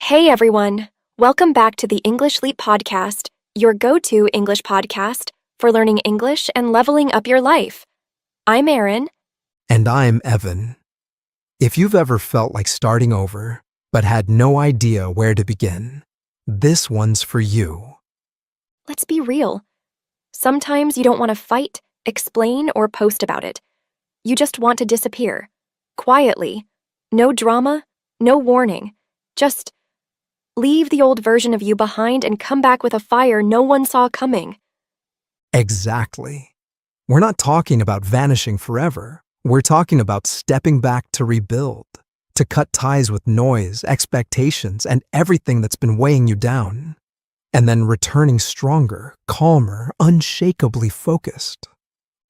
Hey everyone! Welcome back to the English Leap Podcast, your go-to English podcast for learning English and leveling up your life. I'm Erin. And I'm Evan. If you've ever felt like starting over, but had no idea where to begin, this one's for you. Let's be real. Sometimes you don't want to fight, explain, or post about it. You just want to disappear. Quietly. No drama, no warning. Just leave the old version of you behind and come back with a fire no one saw coming. Exactly. We're not talking about vanishing forever. We're talking about stepping back to rebuild, to cut ties with noise, expectations, and everything that's been weighing you down, and then returning stronger, calmer, unshakably focused.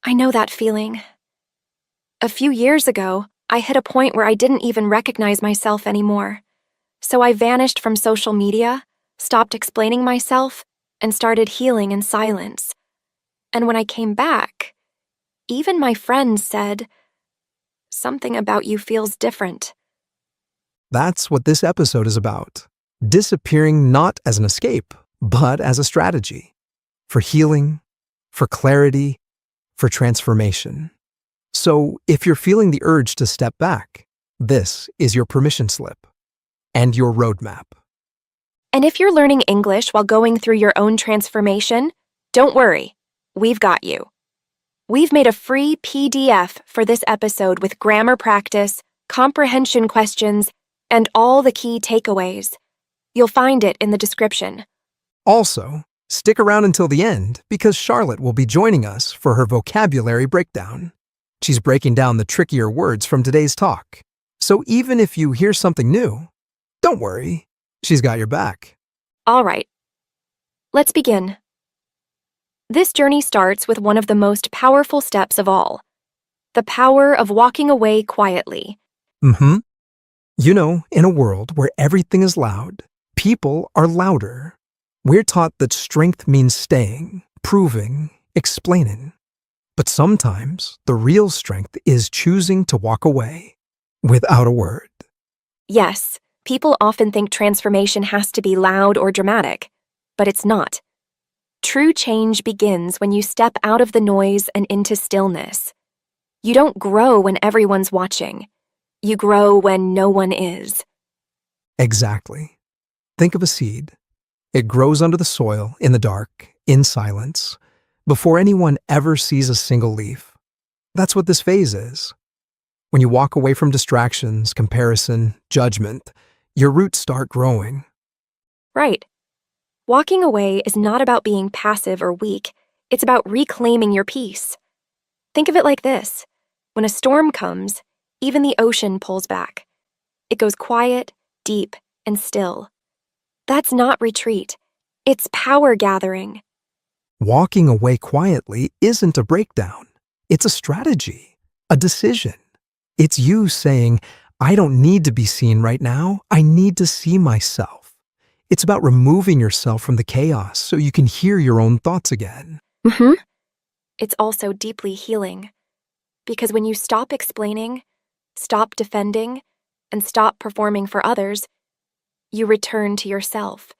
I know that feeling. A few years ago, I hit a point where I didn't even recognize myself anymore. So I vanished from social media, stopped explaining myself, and started healing in silence. And when I came back, even my friends said, "Something about you feels different." That's what this episode is about. Disappearing not as an escape, but as a strategy. For healing, for clarity, for transformation. So if you're feeling the urge to step back, this is your permission slip and your roadmap. And if you're learning English while going through your own transformation, don't worry, we've got you. We've made a free PDF for this episode with grammar practice, comprehension questions, and all the key takeaways. You'll find it in the description. Also, stick around until the end because Charlotte will be joining us for her vocabulary breakdown. She's breaking down the trickier words from today's talk. So even if you hear something new, don't worry, she's got your back. All right, let's begin. This journey starts with one of the most powerful steps of all, the power of walking away quietly. You know, in a world where everything is loud, people are louder. We're taught that strength means staying, proving, explaining. But sometimes the real strength is choosing to walk away without a word. Yes, people often think transformation has to be loud or dramatic, but it's not. True change begins when you step out of the noise and into stillness. You don't grow when everyone's watching. You grow when no one is. Exactly. Think of a seed. It grows under the soil, in the dark, in silence, before anyone ever sees a single leaf. That's what this phase is. When you walk away from distractions, comparison, judgment, your roots start growing. Right. Walking away is not about being passive or weak. It's about reclaiming your peace. Think of it like this. When a storm comes, even the ocean pulls back. It goes quiet, deep, and still. That's not retreat. It's power gathering. Walking away quietly isn't a breakdown. It's a strategy, a decision. It's you saying, I don't need to be seen right now. I need to see myself. It's about removing yourself from the chaos so you can hear your own thoughts again. It's also deeply healing. Because when you stop explaining, stop defending, and stop performing for others, you return to yourself.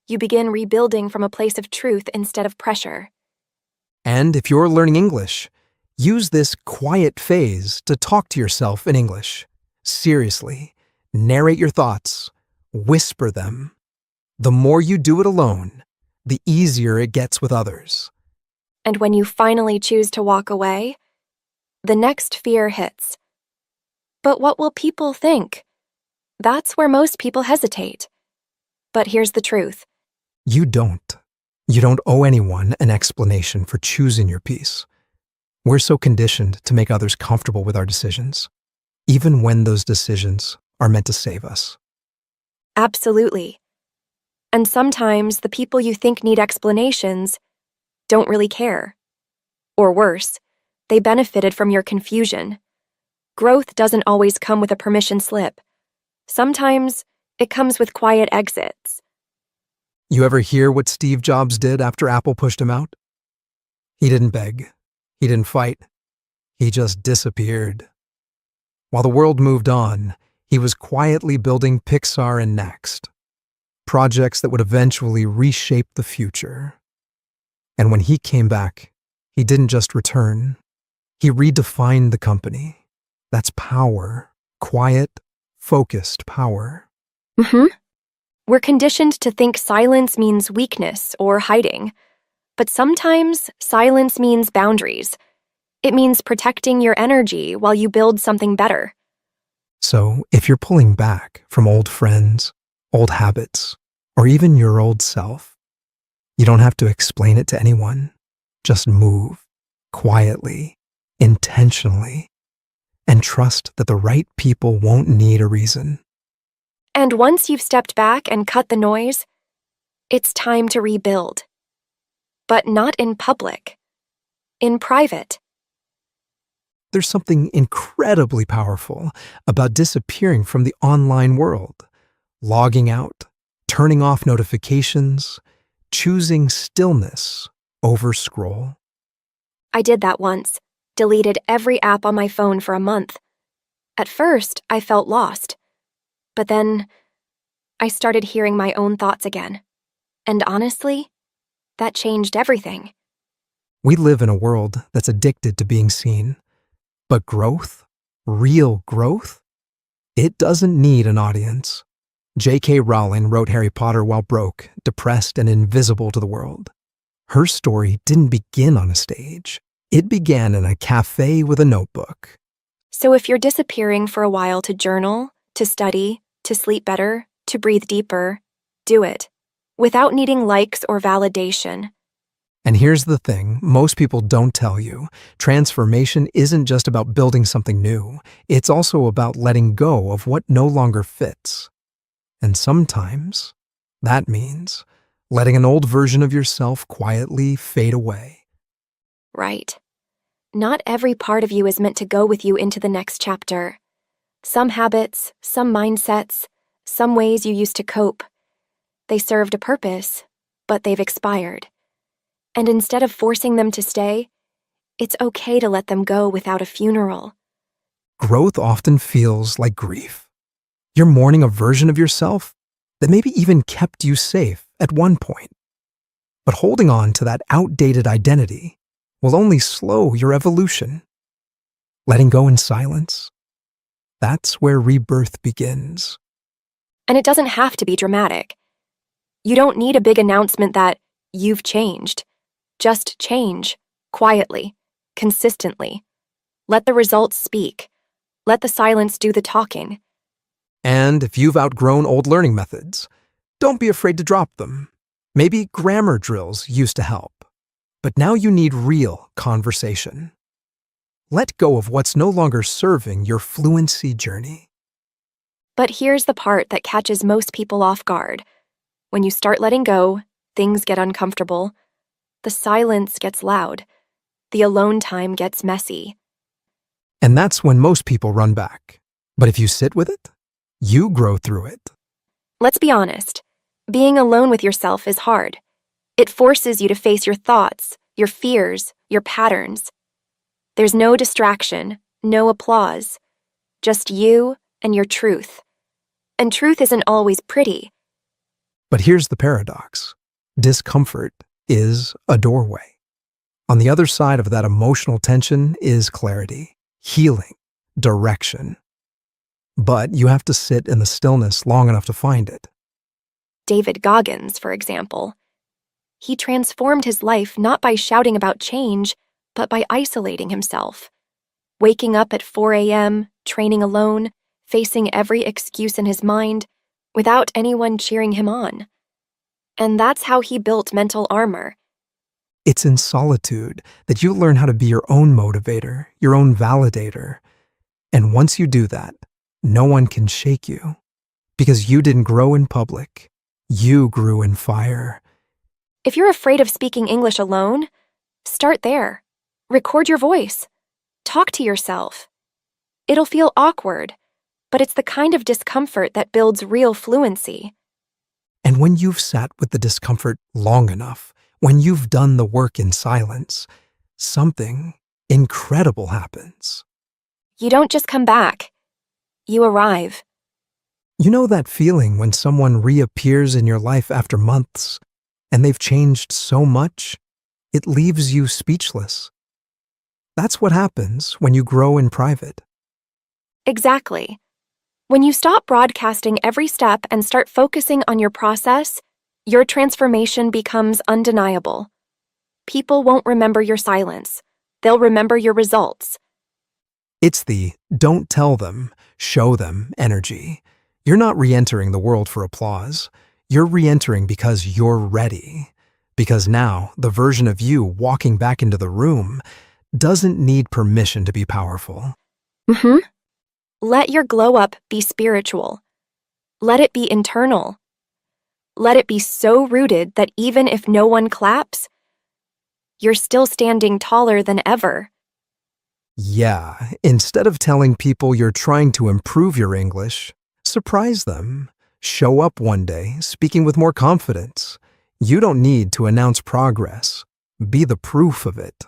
You begin rebuilding from a place of truth instead of pressure. And if you're learning English, use this quiet phase to talk to yourself in English. Seriously, narrate your thoughts, whisper them. The more you do it alone, the easier it gets with others. And when you finally choose to walk away, the next fear hits. But what will people think? That's where most people hesitate. But here's the truth. You don't. You don't owe anyone an explanation for choosing your peace. We're so conditioned to make others comfortable with our decisions, even when those decisions are meant to save us. Absolutely. And sometimes the people you think need explanations don't really care. Or worse, they benefited from your confusion. Growth doesn't always come with a permission slip. Sometimes it comes with quiet exits. You ever hear what Steve Jobs did after Apple pushed him out? He didn't beg. He didn't fight. He just disappeared. While the world moved on, He was quietly building Pixar and Next, projects that would eventually reshape the future. And when he came back, he didn't just return. He redefined the company. That's power. Quiet, focused power. Mm-hmm. We're conditioned to think silence means weakness or hiding. But sometimes silence means boundaries. It means protecting your energy while you build something better. So, if you're pulling back from old friends, old habits, or even your old self, you don't have to explain it to anyone. Just move quietly, intentionally, and trust that the right people won't need a reason. And once you've stepped back and cut the noise, it's time to rebuild. But not in public, in private. There's something incredibly powerful about disappearing from the online world, logging out, turning off notifications, choosing stillness over scroll. I did that once, deleted every app on my phone for a month. At first, I felt lost. But then, I started hearing my own thoughts again. And honestly, that changed everything. We live in a world that's addicted to being seen. But growth, real growth, it doesn't need an audience. J.K. Rowling wrote Harry Potter while broke, depressed, and invisible to the world. Her story didn't begin on a stage. It began in a cafe with a notebook. So if you're disappearing for a while to journal, to study, to sleep better, to breathe deeper, do it. Without needing likes or validation. And here's the thing most people don't tell you. Transformation isn't just about building something new. It's also about letting go of what no longer fits. And sometimes that means letting an old version of yourself quietly fade away. Right. Not every part of you is meant to go with you into the next chapter. Some habits, some mindsets, some ways you used to cope. They served a purpose, but they've expired. And instead of forcing them to stay, it's okay to let them go without a funeral. Growth often feels like grief. You're mourning a version of yourself that maybe even kept you safe at one point. But holding on to that outdated identity will only slow your evolution. Letting go in silence, that's where rebirth begins. And it doesn't have to be dramatic. You don't need a big announcement that you've changed. Just change, quietly, consistently. Let the results speak. Let the silence do the talking. And if you've outgrown old learning methods, don't be afraid to drop them. Maybe grammar drills used to help, but now you need real conversation. Let go of what's no longer serving your fluency journey. But here's the part that catches most people off guard. When you start letting go, things get uncomfortable. The silence gets loud. The alone time gets messy. And that's when most people run back. But if you sit with it, you grow through it. Let's be honest. Being alone with yourself is hard. It forces you to face your thoughts, your fears, your patterns. There's no distraction, no applause. Just you and your truth. And truth isn't always pretty. But here's the paradox. Discomfort is a doorway. On the other side of that emotional tension is clarity, healing, direction. But you have to sit in the stillness long enough to find it. David Goggins, for example. He transformed his life not by shouting about change, but by isolating himself. Waking up at 4 a.m., training alone, facing every excuse in his mind, without anyone cheering him on. And that's how he built mental armor. It's in solitude that you learn how to be your own motivator, your own validator. And once you do that, no one can shake you. Because you didn't grow in public. You grew in fire. If you're afraid of speaking English alone, start there. Record your voice. Talk to yourself. It'll feel awkward, but it's the kind of discomfort that builds real fluency. And when you've sat with the discomfort long enough, when you've done the work in silence, something incredible happens. You don't just come back. You arrive. You know that feeling when someone reappears in your life after months and they've changed so much, it leaves you speechless. That's what happens when you grow in private. Exactly. When you stop broadcasting every step and start focusing on your process, your transformation becomes undeniable. People won't remember your silence. They'll remember your results. It's the don't tell them, show them energy. You're not re-entering the world for applause. You're re-entering because you're ready. Because now, the version of you walking back into the room doesn't need permission to be powerful. Let your glow up be spiritual. Let it be internal. Let it be so rooted that even if no one claps, you're still standing taller than ever. Yeah, instead of telling people you're trying to improve your English, surprise them. Show up one day speaking with more confidence. You don't need to announce progress. Be the proof of it.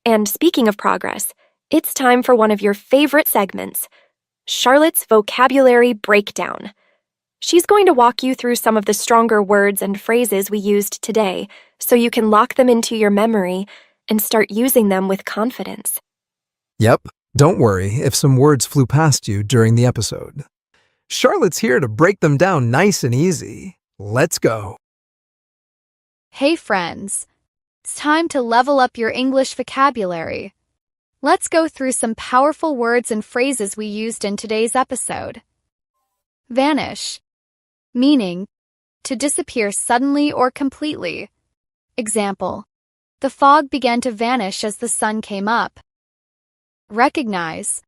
And speaking of progress, it's time for one of your favorite segments, Charlotte's Vocabulary Breakdown. She's going to walk you through some of the stronger words and phrases we used today so you can lock them into your memory and start using them with confidence. Yep, don't worry if some words flew past you during the episode. Charlotte's here to break them down nice and easy. Let's go. Hey friends, it's time to level up your English vocabulary. Let's go through some powerful words and phrases we used in today's episode. Vanish, meaning to disappear suddenly or completely. Example, the fog began to vanish as the sun came up. Recognize,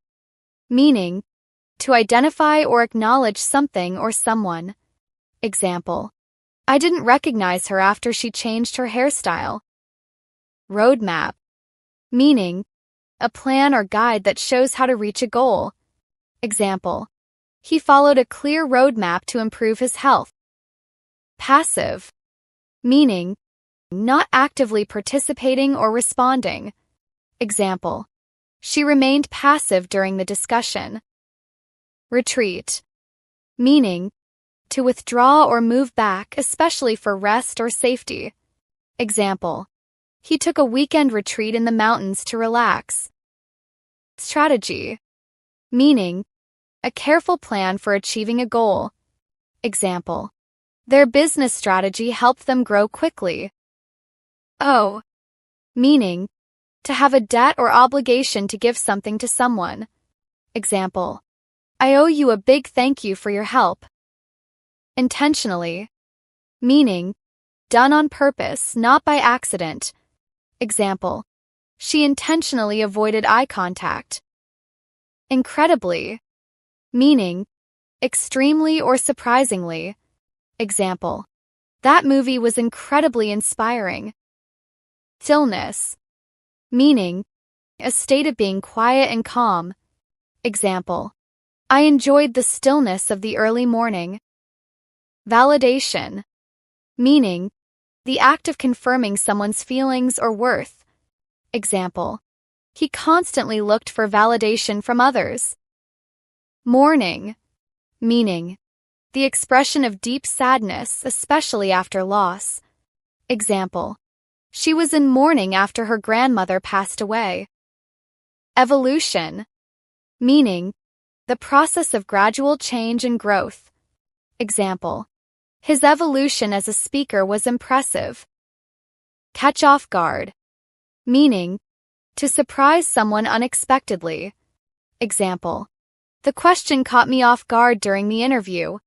meaning to identify or acknowledge something or someone. Example, I didn't recognize her after she changed her hairstyle. Roadmap, meaning a plan or guide that shows how to reach a goal. Example, he followed a clear roadmap to improve his health. Passive, meaning not actively participating or responding. Example, she remained passive during the discussion. Retreat, meaning to withdraw or move back, especially for rest or safety. Example, he took a weekend retreat in the mountains to relax. Strategy, meaning a careful plan for achieving a goal. Example, their business strategy helped them grow quickly. Owe, meaning to have a debt or obligation to give something to someone. Example, I owe you a big thank you for your help. Intentionally, meaning done on purpose, not by accident. Example, she intentionally avoided eye contact. Incredibly, meaning extremely or surprisingly. Example, that movie was incredibly inspiring. Stillness, meaning a state of being quiet and calm. Example, I enjoyed the stillness of the early morning. Validation, meaning the act of confirming someone's feelings or worth. Example, he constantly looked for validation from others. Mourning, meaning the expression of deep sadness, especially after loss. Example, she was in mourning after her grandmother passed away. Evolution, meaning the process of gradual change and growth. Example, his evolution as a speaker was impressive. Catch off guard, meaning to surprise someone unexpectedly. Example, the question caught me off guard during the interview.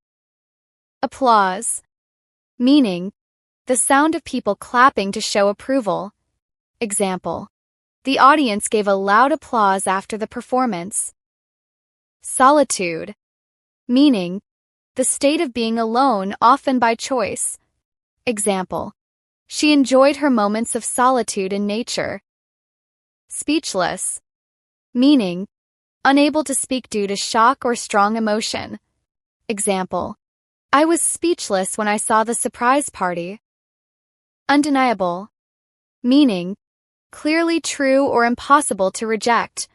Applause, meaning the sound of people clapping to show approval. Example, the audience gave a loud applause after the performance. Solitude, meaning the state of being alone, often by choice. Example, she enjoyed her moments of solitude in nature. Speechless, meaning unable to speak due to shock or strong emotion. Example, I was speechless when I saw the surprise party. Undeniable, meaning clearly true or impossible to reject.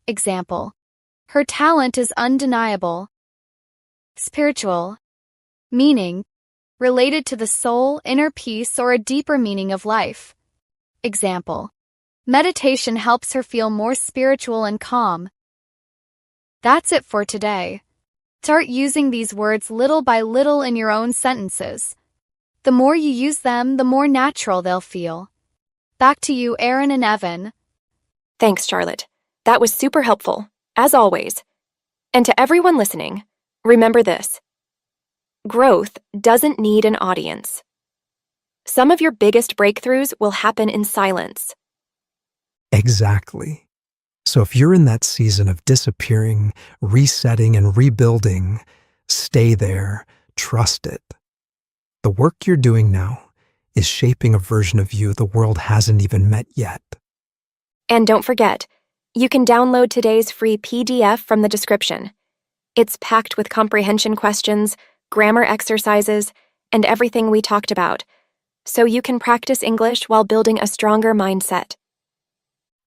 Example, her talent is undeniable. Spiritual. Meaning. Related to the soul, inner peace, or a deeper meaning of life. Example. Meditation helps her feel more spiritual and calm. That's it for today. Start using these words little by little in your own sentences. The more you use them, the more natural they'll feel. Back to you, Erin and Evan. Thanks, Charlotte. That was super helpful, as always. And to everyone listening, remember this. Growth doesn't need an audience. Some of your biggest breakthroughs will happen in silence. Exactly. So if you're in that season of disappearing, resetting, and rebuilding, stay there, trust it. The work you're doing now is shaping a version of you the world hasn't even met yet. And don't forget, you can download today's free PDF from the description. It's packed with comprehension questions, grammar exercises, and everything we talked about, so you can practice English while building a stronger mindset.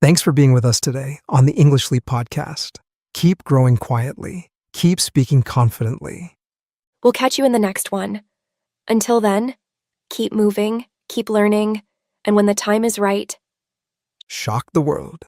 Thanks for being with us today on the English Leap podcast. Keep growing quietly. Keep speaking confidently. We'll catch you in the next one. Until then, keep moving, keep learning, and when the time is right, Shock the world.